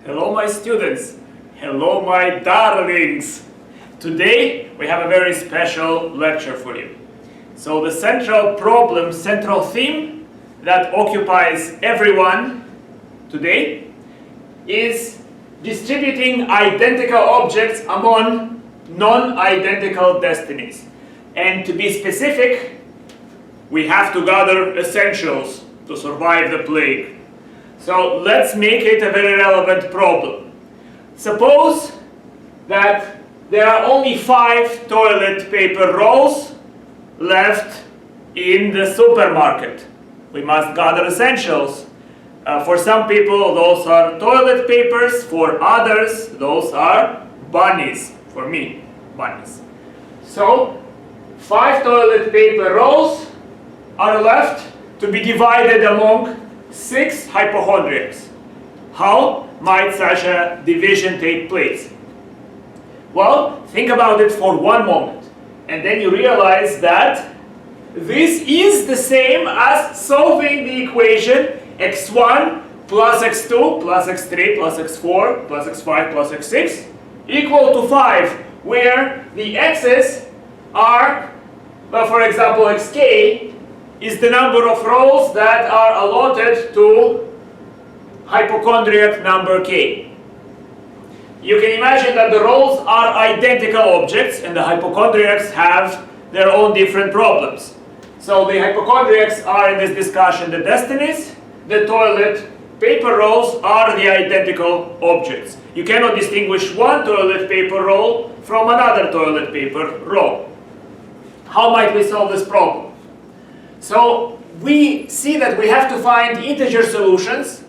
Hello my students, hello my darlings. Today we have a very special lecture for you. So the central problem, central theme that occupies everyone today is distributing identical objects among non-identical destinies. And to be specific, we have to gather essentials to survive the plague. So let's make it a very relevant problem. Suppose that there are only 5 toilet paper rolls left in the supermarket. We must gather essentials. For some people those are toilet papers, for others those are bunnies. For me, bunnies. So 5 toilet paper rolls are left to be divided among 6 hypochondriacs. How might such a division take place? Well, think about it for one moment, and then you realize that this is the same as solving the equation x1 plus x2 plus x3 plus x4 plus x5 plus x6 equal to 5, where the x's are, well, for example, xk is the number of rolls that are allotted to hypochondriac number k. You can imagine that the rolls are identical objects and the hypochondriacs have their own different problems. So the hypochondriacs are in this discussion the destinies, the toilet paper rolls are the identical objects. You cannot distinguish one toilet paper roll from another toilet paper roll. How might we solve this problem? So we see that we have to find integer solutions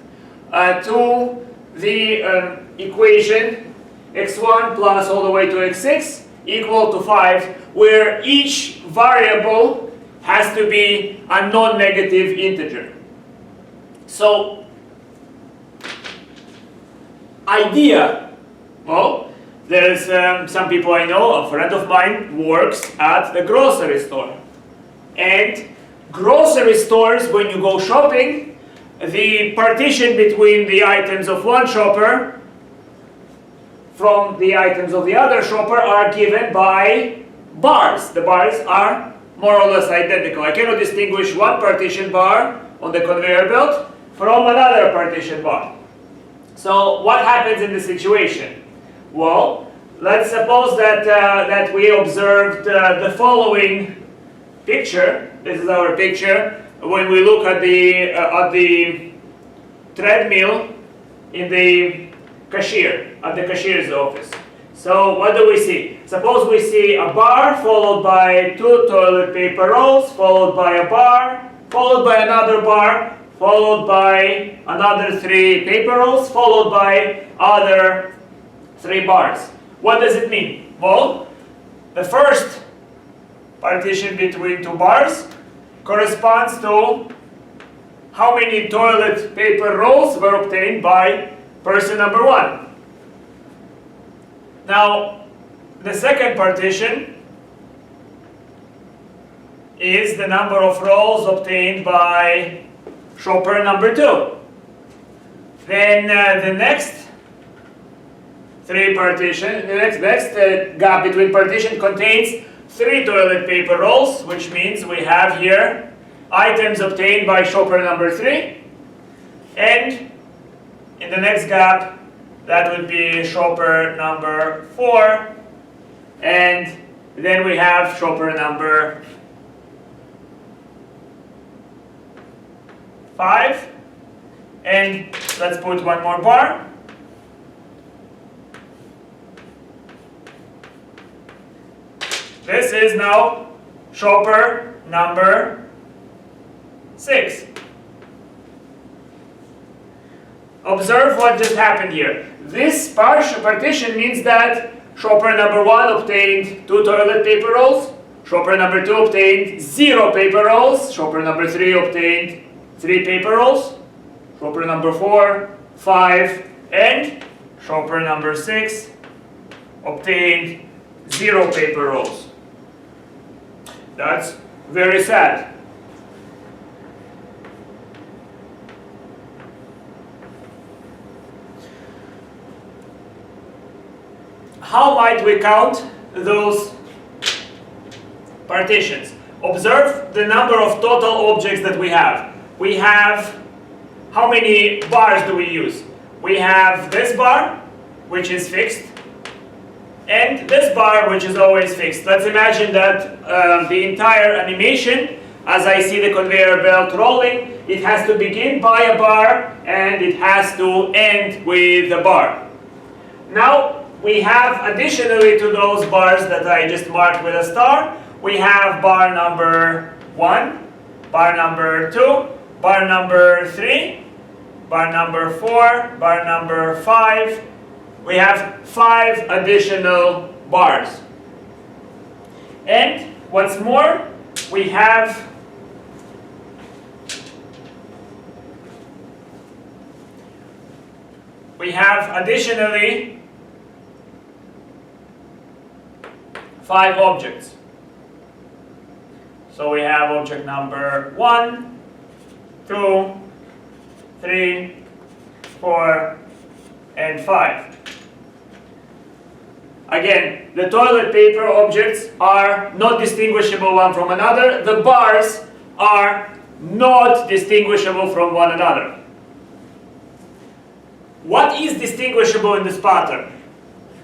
to the equation x1 plus all the way to x6 equal to 5, where each variable has to be a non-negative integer. So idea, well, there's some people I know, a friend of mine works at the grocery store, and grocery stores, when you go shopping, the partition between the items of one shopper from the items of the other shopper are given by bars. The bars are more or less identical. I cannot distinguish one partition bar on the conveyor belt from another partition bar. So what happens in this situation? Well, let's suppose that we observed the following picture. This is our picture when we look at the treadmill in the cashier, at the cashier's office. So what do we see? Suppose we see a bar followed by 2 toilet paper rolls, followed by a bar, followed by another bar, followed by another 3 paper rolls, followed by other 3 bars. What does it mean? Well, the first partition between 2 bars corresponds to how many toilet paper rolls were obtained by person number 1. Now, the second partition is the number of rolls obtained by shopper number 2. Then the next 3 partition, the next gap between partition contains 3 toilet paper rolls, which means we have here items obtained by shopper number 3, and in the next gap that would be shopper number 4, and then we have shopper number 5, and let's put one more bar. This is now shopper number 6. Observe what just happened here. This partition means that shopper number 1 obtained 2 toilet paper rolls, shopper number 2 obtained 0 paper rolls, shopper number 3 obtained 3 paper rolls, shopper number 4, 5, and shopper number 6 obtained 0 paper rolls. That's very sad. how might we count those partitions? Observe the number of total objects that we have. We have, how many bars do we use? We have this bar, which is fixed, and this bar, which is always fixed. Let's imagine that the entire animation, as I see the conveyor belt rolling, it has to begin by a bar and it has to end with a bar. Now, we have additionally to those bars that I just marked with a star, we have bar number 1, bar number 2, bar number 3, bar number 4, bar number 5. We have 5 additional bars. And what's more, we have additionally 5 objects. So we have object number 1, 2, 3, 4, and 5. Again, the toilet paper objects are not distinguishable one from another. The bars are not distinguishable from one another. What is distinguishable in this pattern?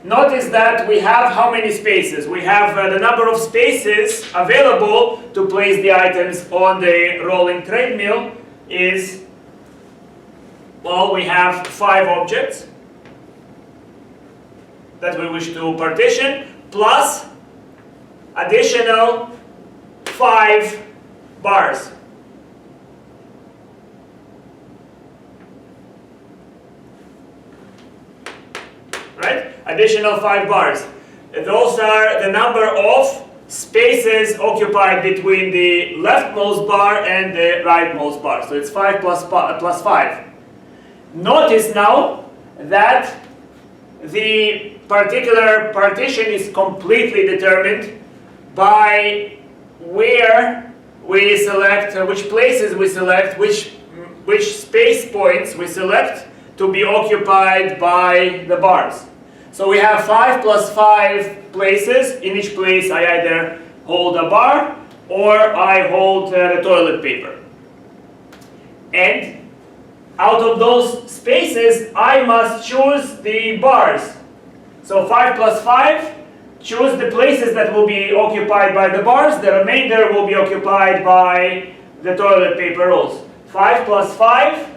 Notice that we have how many spaces? We have the number of spaces available to place the items on the rolling treadmill is, well, we have 5 objects that we wish to partition, plus additional 5 bars. Right? Additional 5 bars. Those are the number of spaces occupied between the leftmost bar and the rightmost bar. So it's 5 plus 5. Notice now that the particular partition is completely determined by where we select, which places we select, which space points we select to be occupied by the bars. So we have 5 plus 5 places. In each place I either hold a bar or I hold the toilet paper. And out of those spaces I must choose the bars. So 5 plus 5, choose the places that will be occupied by the bars. The remainder will be occupied by the toilet paper rolls. 5 plus 5,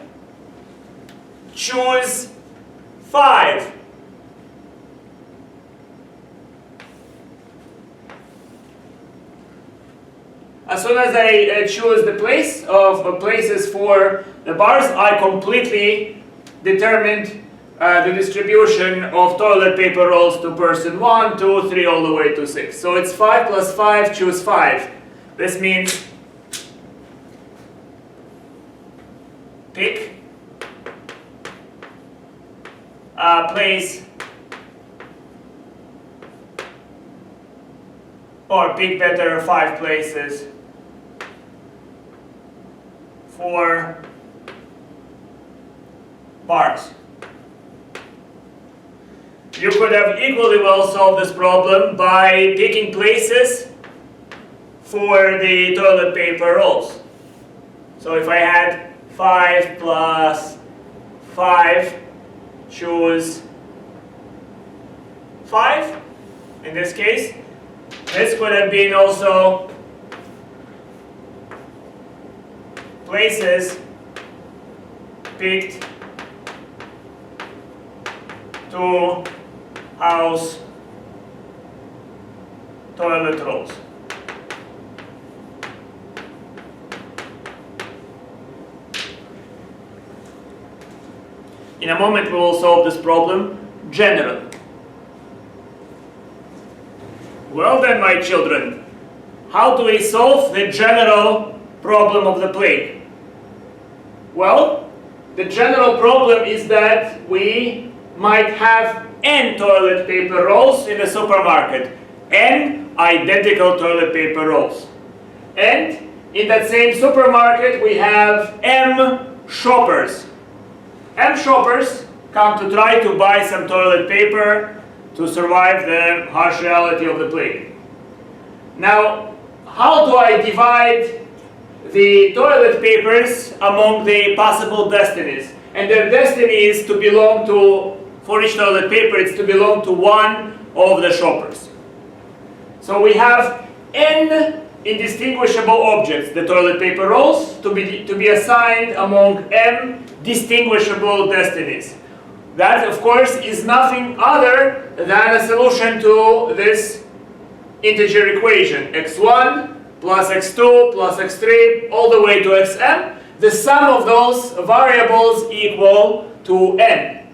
choose 5. As soon as I choose the places for the bars, I completely determined the distribution of toilet paper rolls to person 1, 2, 3, all the way to 6. So it's 5 plus 5, choose 5. This means pick a place or pick better 5 places for bars. You could have equally well solved this problem by picking places for the toilet paper rolls. So if I had 5 plus 5, choose 5. In this case, this could have been also places picked to house toilet rolls. In a moment we will solve this problem generally. Well then, my children, how do we solve the general problem of the plague? Well, the general problem is that we might have n toilet paper rolls in the supermarket, n identical toilet paper rolls. And in that same supermarket we have m shoppers. M shoppers come to try to buy some toilet paper to survive the harsh reality of the plague. Now, how do I divide the toilet papers among the possible destinies? And their destiny is to belong to, for each toilet paper, it's to belong to one of the shoppers. So we have n indistinguishable objects, the toilet paper rolls, to be assigned among m distinguishable destinies. That, of course, is nothing other than a solution to this integer equation, x1 plus x2 plus x3 all the way to xm. The sum of those variables equal to n,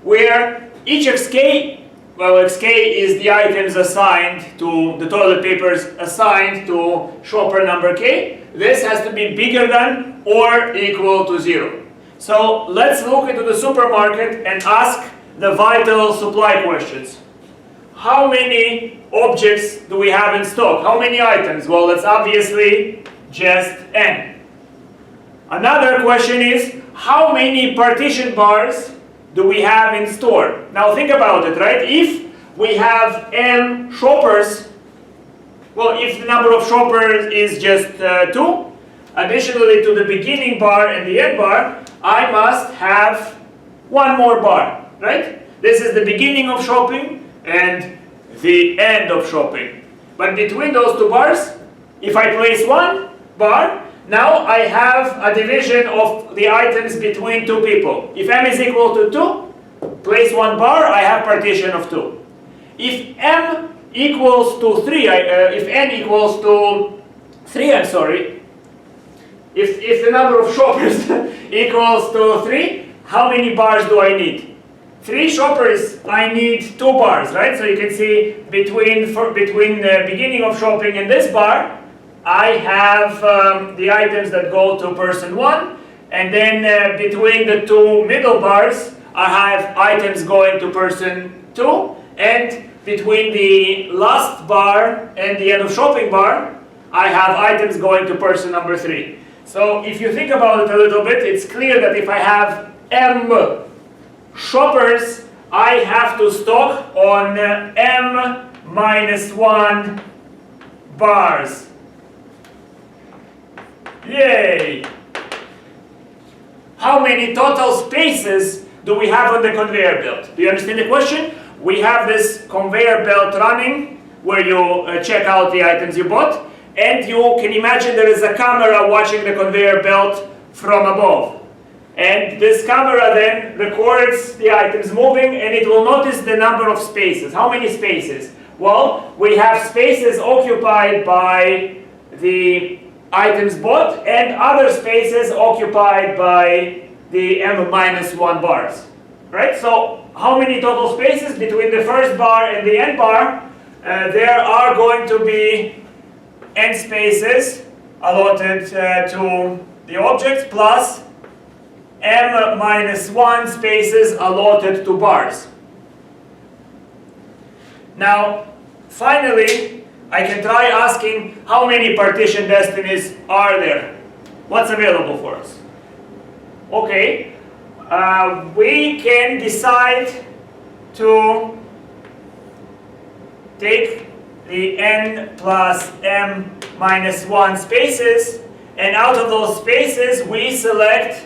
where each xk, well, xk is the items assigned to, the toilet papers assigned to shopper number k. This has to be bigger than or equal to 0. So let's look into the supermarket and ask the vital supply questions. How many objects do we have in stock? How many items? Well, that's obviously just n. Another question is, how many partition bars do we have in store? Now think about it, right? If we have m shoppers, well, if the number of shoppers is just 2, additionally to the beginning bar and the end bar, I must have one more bar, right? This is the beginning of shopping and the end of shopping. But between those two bars, if I place one bar, now I have a division of the items between two people. If m is equal to 2, place one bar, I have partition of 2. If m equals to 3, if n equals to 3, I'm sorry, if the number of shoppers equals to 3, how many bars do I need? 3 shoppers, I need 2 bars, right? So you can see between the beginning of shopping and this bar, I have the items that go to person 1, and then between the 2 middle bars, I have items going to person 2, and between the last bar and the end of shopping bar, I have items going to person number 3. So if you think about it a little bit, it's clear that if I have m shoppers, I have to stock on m minus 1 bars. Yay! How many total spaces do we have on the conveyor belt? Do you understand the question? We have this conveyor belt running where you check out the items you bought, and you can imagine there is a camera watching the conveyor belt from above. And this camera then records the items moving, and it will notice the number of spaces. How many spaces? Well, we have spaces occupied by the items bought and other spaces occupied by the m minus 1 bars. Right? So how many total spaces between the first bar and the end bar? There are going to be n spaces allotted to the objects plus m minus 1 spaces allotted to bars. Now, finally, I can try asking how many partition destinies are there? What's available for us? Okay, we can decide to take the n plus m minus 1 spaces, and out of those spaces we select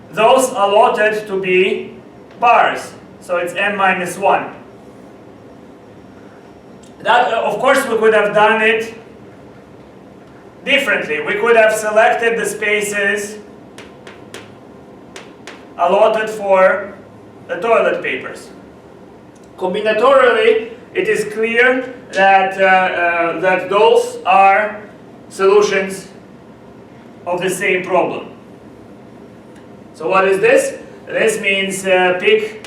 those allotted to be bars. So it's m minus 1. That, of course, we could have done it differently. We could have selected the spaces allotted for the toilet papers. Combinatorially, it is clear that, that those are solutions of the same problem. So what is this? This means pick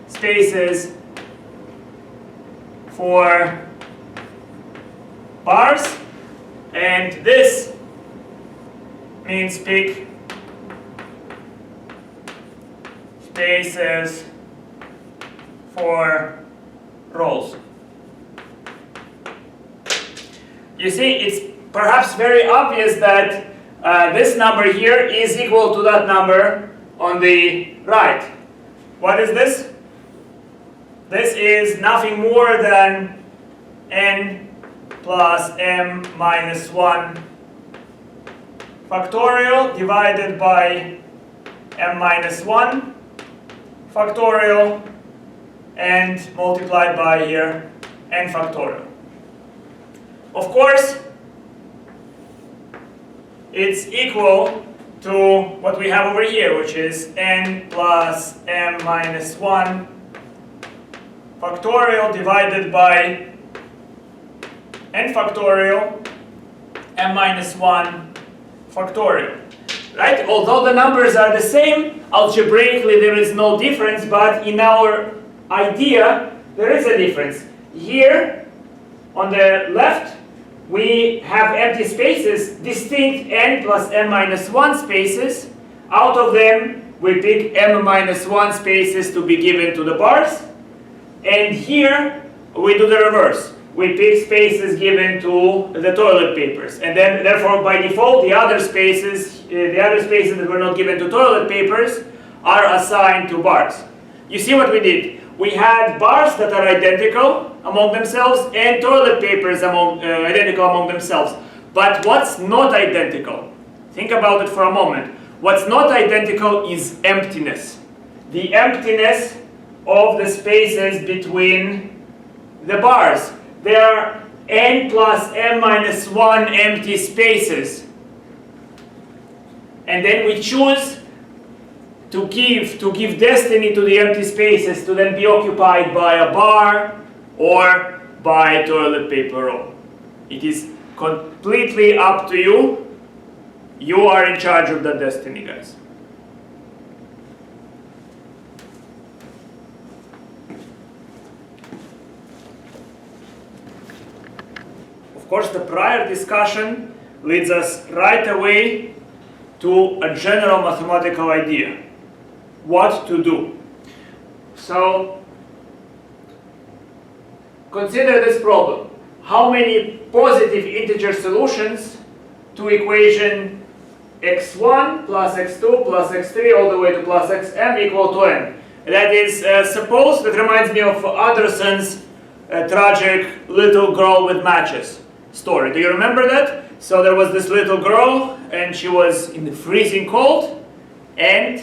spaces for bars, and this means pick spaces for rolls. You see, it's perhaps very obvious that this number here is equal to that number on the right. What is this? this is nothing more than n plus m minus 1 factorial divided by m minus 1 factorial and multiplied by here n factorial. Of course, it's equal to what we have over here, which is n plus m minus 1 factorial divided by n factorial m minus 1 factorial. Right? Although the numbers are the same, algebraically there is no difference, but in our idea there is a difference. Here on the left we have empty spaces, distinct n plus m minus 1 spaces. Out of them we pick m minus 1 spaces to be given to the bars. And here we do the reverse. We pick spaces given to the toilet papers. And then therefore by default the other spaces that were not given to toilet papers are assigned to bars. You see what we did? We had bars that are identical among themselves and toilet papers identical among themselves. But what's not identical? Think about it for a moment. What's not identical is emptiness. The emptiness of the spaces between the bars. There are n plus m minus 1 empty spaces. And then we choose to give destiny to the empty spaces to then be occupied by a bar or by toilet paper roll. It is completely up to you. You are in charge of that destiny, guys. Of course, the prior discussion leads us right away to a general mathematical idea. What to do. So, consider this problem. How many positive integer solutions to equation x1 plus x2 plus x3 all the way to plus xm equal to n? That is, suppose, that reminds me of Anderson's tragic little girl with matches story. Do you remember that? So there was this little girl and she was in the freezing cold and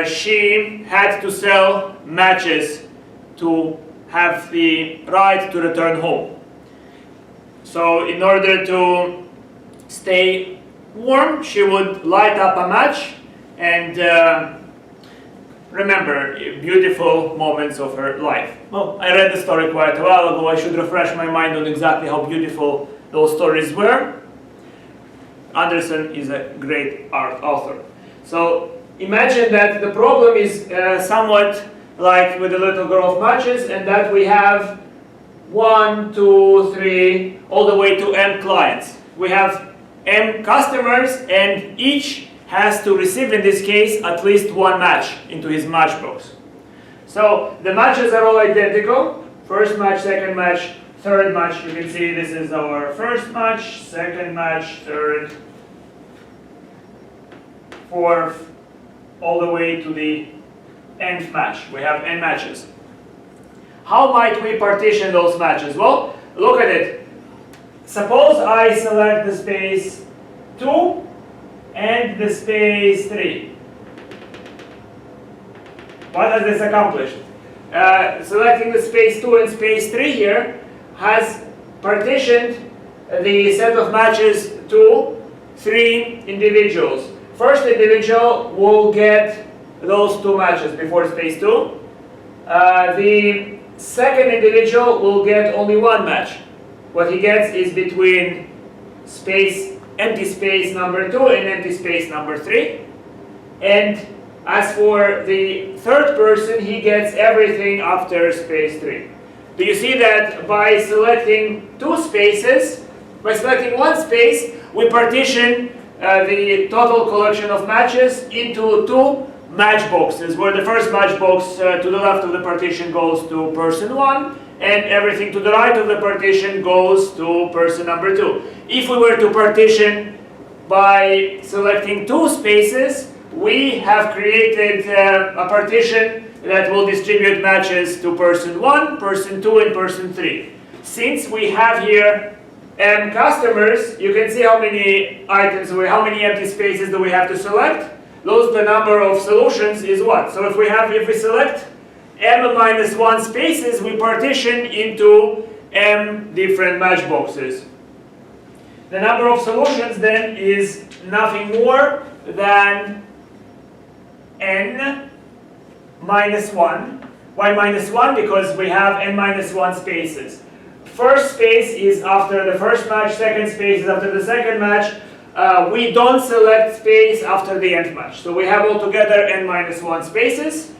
she had to sell matches to have the right to return home. So in order to stay warm, she would light up a match and remember beautiful moments of her life. Well, I read the story quite a while ago. I should refresh my mind on exactly how beautiful those stories were. Anderson is a great art author. So imagine that the problem is somewhat like with the little girl of matches, and that we have 1, 2, 3, all the way to m clients. We have m customers, and each has to receive, in this case, at least one match into his matchbox. So the matches are all identical. First match, second match, third match. You can see this is our first match, second match, third, fourth, all the way to the nth match. We have n matches. How might we partition those matches? Well, look at it. Suppose I select the space 2 and the space 3. What has this accomplished? Selecting the space 2 and space 3 here has partitioned the set of matches to 3 individuals. First individual will get those 2 matches before space 2. The second individual will get only 1 match. What he gets is between empty space number 2 and empty space number 3. And as for the third person, he gets everything after space 3. Do you see that by selecting 2 spaces, by selecting 1 space, we partition the total collection of matches into 2 matchboxes, where the first matchbox to the left of the partition goes to person 1, and everything to the right of the partition goes to person number 2. If we were to partition by selecting 2 spaces, we have created a partition that will distribute matches to person 1, person 2, and person 3. Since we have here m customers, you can see how many items, how many empty spaces do we have to select. Those, the number of solutions is what? So if we select m minus 1 spaces, we partition into m different matchboxes. The number of solutions then is nothing more than n minus 1. Why minus 1? Because we have n minus 1 spaces. First space is after the first match, second space is after the second match. We don't select space after the nth match. So we have altogether n minus 1 spaces.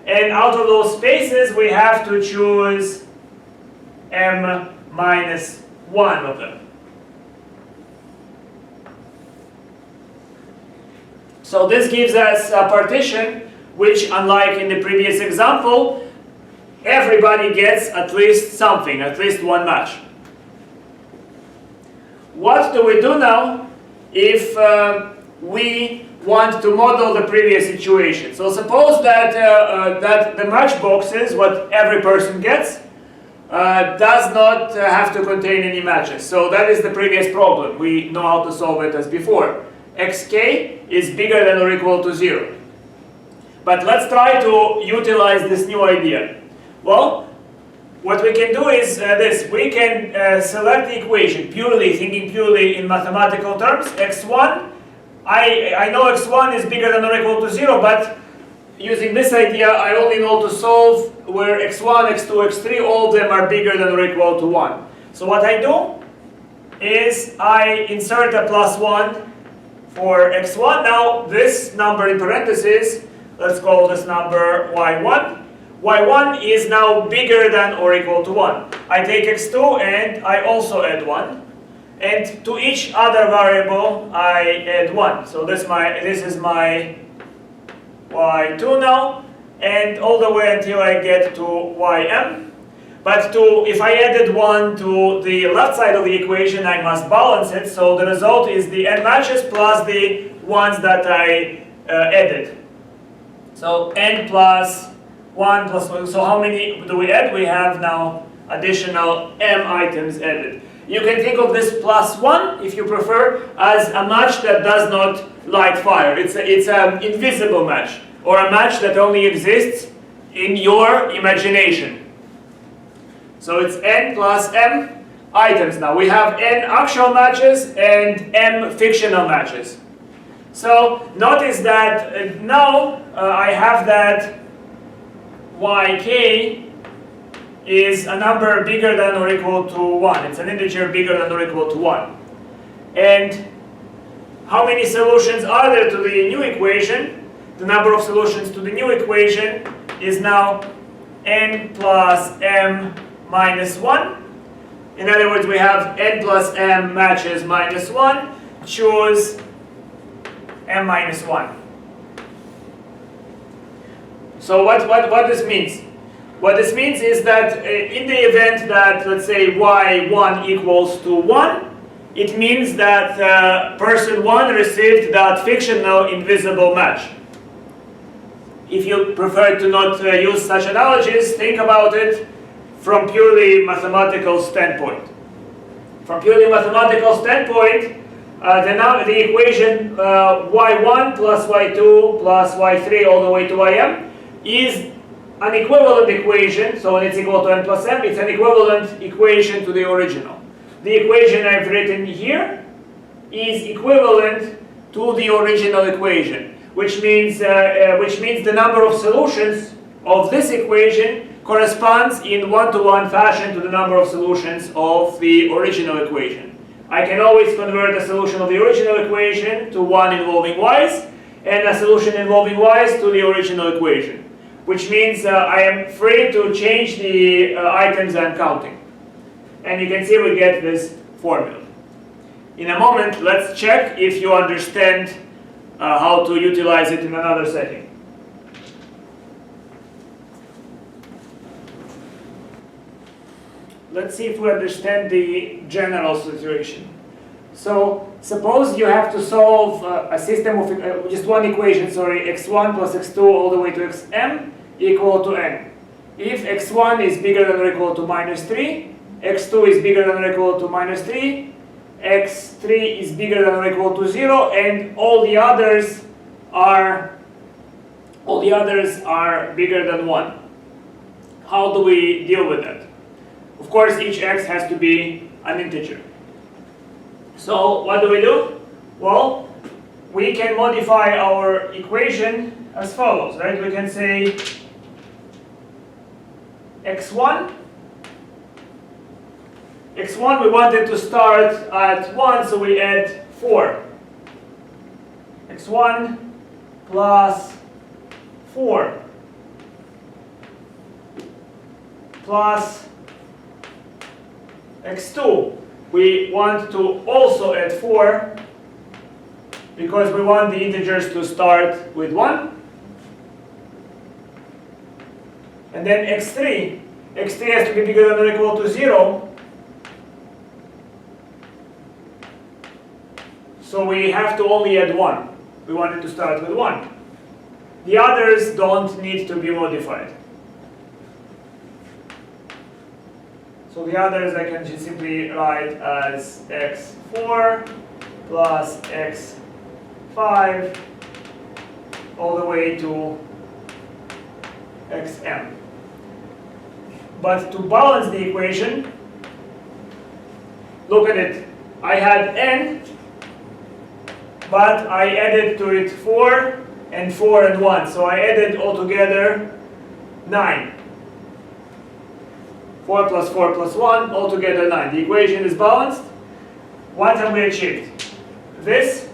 And out of those spaces, we have to choose m minus 1 of them. So this gives us a partition which, unlike in the previous example, everybody gets at least something, at least one match. What do we do now if we want to model the previous situation? So suppose that, that the matchboxes, what every person gets, does not have to contain any matches. So that is the previous problem. We know how to solve it as before. Xk is bigger than or equal to 0. But let's try to utilize this new idea. Well, what we can do is this. We can select the equation purely, thinking purely in mathematical terms. x1, I know x1 is bigger than or equal to 0, but using this idea, I only know to solve where x1, x2, x3, all of them are bigger than or equal to 1. So what I do is I insert a plus 1 for x1. Now this number in parentheses, let's call this number y1. y1 is now bigger than or equal to 1. I take x2 and I also add 1. And to each other variable, I add 1. So this is my y2 now, and all the way until I get to ym. But if I added 1 to the left side of the equation, I must balance it. So the result is the n matches plus the ones that I added. So n plus 1 plus 1. So how many do we add? We have now additional m items added. You can think of this plus 1, if you prefer, as a match that does not light fire. It's an invisible match, or a match that only exists in your imagination. So it's n plus m items now. We have n actual matches and m fictional matches. So notice that now I have that yk is a number bigger than or equal to 1. It's an integer bigger than or equal to 1. And how many solutions are there to the new equation? The number of solutions to the new equation is now n plus m minus 1. In other words, we have n plus m matches minus 1. Choose m minus 1. So what this means? What this means is that in the event that, let's say, y1 equals to 1, it means that person 1 received that fictional invisible match. If you prefer to not use such analogies, think about it from purely mathematical standpoint. From purely mathematical standpoint, the equation y1 plus y2 plus y3 all the way to ym is an equivalent equation. So when it's equal to n plus m, it's an equivalent equation to the original. The equation I've written here is equivalent to the original equation, which means the number of solutions of this equation corresponds in one-to-one fashion to the number of solutions of the original equation. I can always convert a solution of the original equation to one involving y's, and a solution involving y's to the original equation, which means I am free to change the items I'm counting. And you can see we get this formula. In a moment, let's check if you understand how to utilize it in another setting. Let's see if we understand the general situation. So suppose you have to solve a system of just one equation, sorry, x1 plus x2 all the way to xm, equal to n. If x1 is bigger than or equal to minus 3, x2 is bigger than or equal to minus 3, x3 is bigger than or equal to 0, and all the others are bigger than 1. How do we deal with that? Of course, each x has to be an integer. So what do? Well, we can modify our equation as follows, right? We can say x1 we wanted to start at 1, so we add 4. x1 plus 4 plus x2. We want to also add 4 because we want the integers to start with 1. And then x3 has to be bigger than or equal to 0. So we have to only add 1. We want it to start with 1. The others don't need to be modified. So the others I can just simply write as x4 plus x5 all the way to xm. But to balance the equation, look at it. I had n, but I added to it 4 and 4 and 1. So I added altogether 9. 4 plus 4 plus 1, altogether 9. The equation is balanced. What have we achieved? This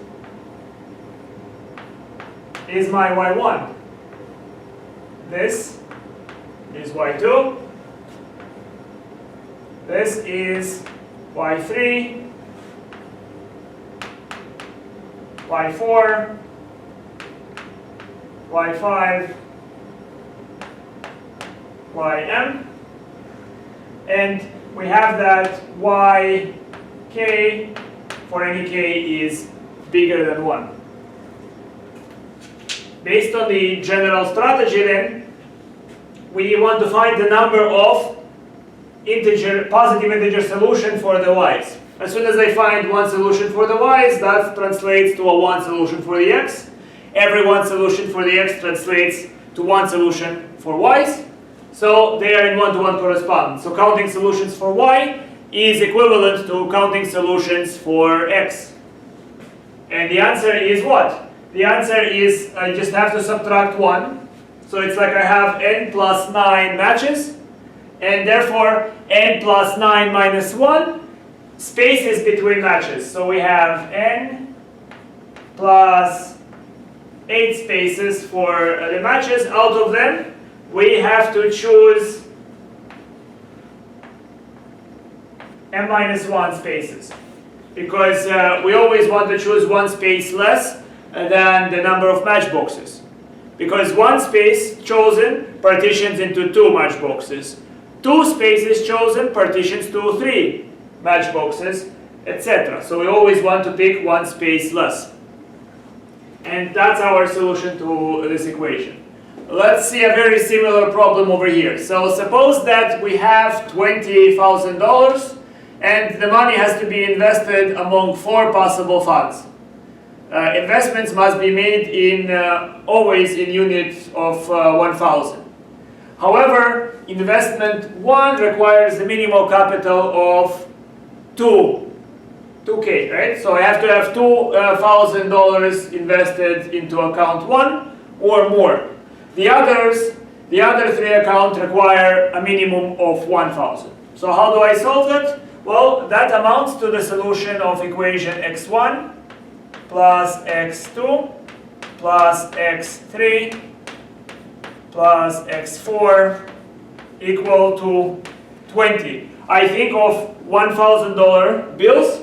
is my y1. This is y2. This is y3, y4, y5, ym, and we have that yk for any k is bigger than 1. Based on the general strategy then, we want to find the number of positive integer solution for the y's. As soon as I find one solution for the y's, that translates to a one solution for the x. Every one solution for the x translates to one solution for y's. So they are in one-to-one correspondence. So counting solutions for y is equivalent to counting solutions for x. And the answer is what? The answer is I just have to subtract 1. So it's like I have n plus 9 matches. And therefore, n plus 9 minus 1 spaces between matches. So we have n plus 8 spaces for the matches. Out of them, we have to choose n minus 1 spaces. Because we always want to choose one space less than the number of matchboxes. Because one space chosen partitions into 2 matchboxes. 2 spaces chosen partitions to 3 matchboxes, etc. So we always want to pick one space less. And that's our solution to this equation. Let's see a very similar problem over here. So suppose that we have $20,000 and the money has to be invested among 4 possible funds. Investments must be made in always in units of 1,000. However, investment 1 requires a minimal capital of 2K, right? So I have to have $2,000 invested into account 1 or more. The other 3 accounts require a minimum of 1,000. So how do I solve that? Well, that amounts to the solution of equation x1 plus x2 plus x3 plus x4 equal to 20. I think of $1,000 bills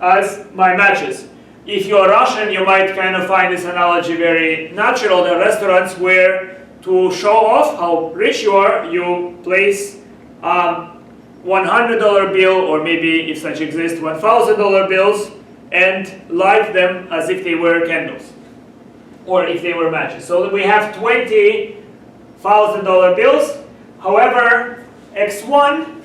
as my matches. If you're Russian, you might kind of find this analogy very natural. There are restaurants where to show off how rich you are, you place $100 bill, or maybe if such exist, $1,000 bills, and light them as if they were candles, or if they were matches. So we have 20 $1,000 bills. However, x1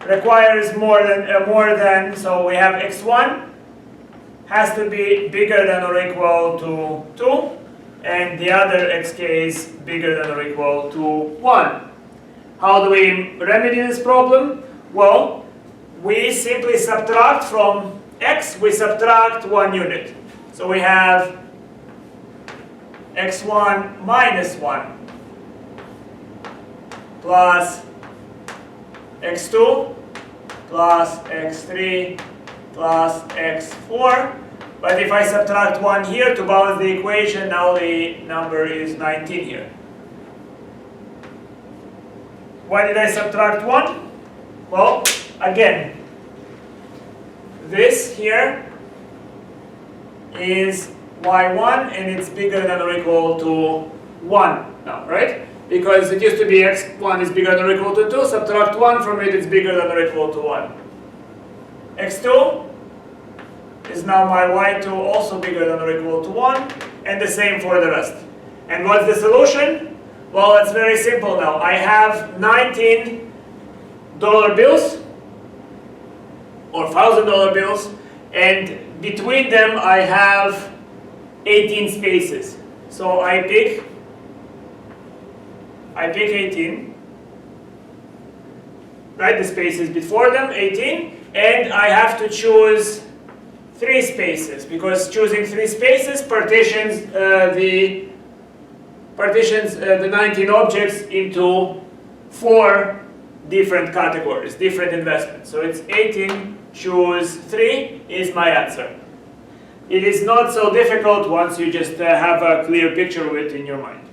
requires more than, so we have x1 has to be bigger than or equal to 2, and the other xk is bigger than or equal to 1. How do we remedy this problem? Well, we simply subtract from x, we subtract 1 unit. So we have x1 minus 1 plus x2 plus x3 plus x4. But if I subtract 1 here to balance the equation, now the number is 19 here. Why did I subtract 1? Well, again, this here is y1 and it's bigger than or equal to 1 now, right? Because it used to be x1 is bigger than or equal to 2, subtract 1 from it, it's bigger than or equal to 1. x2 is now my y2 also bigger than or equal to 1, and the same for the rest. And what's the solution? Well, it's very simple now. I have $19 bills, or $1,000 bills, and between them I have 18 spaces. So I pick 18, right? The spaces before them, 18, and I have to choose 3 spaces, because choosing 3 spaces partitions the 19 objects into 4 different categories, different investments. So it's 18, choose 3 is my answer. It is not so difficult once you just have a clear picture of it in your mind.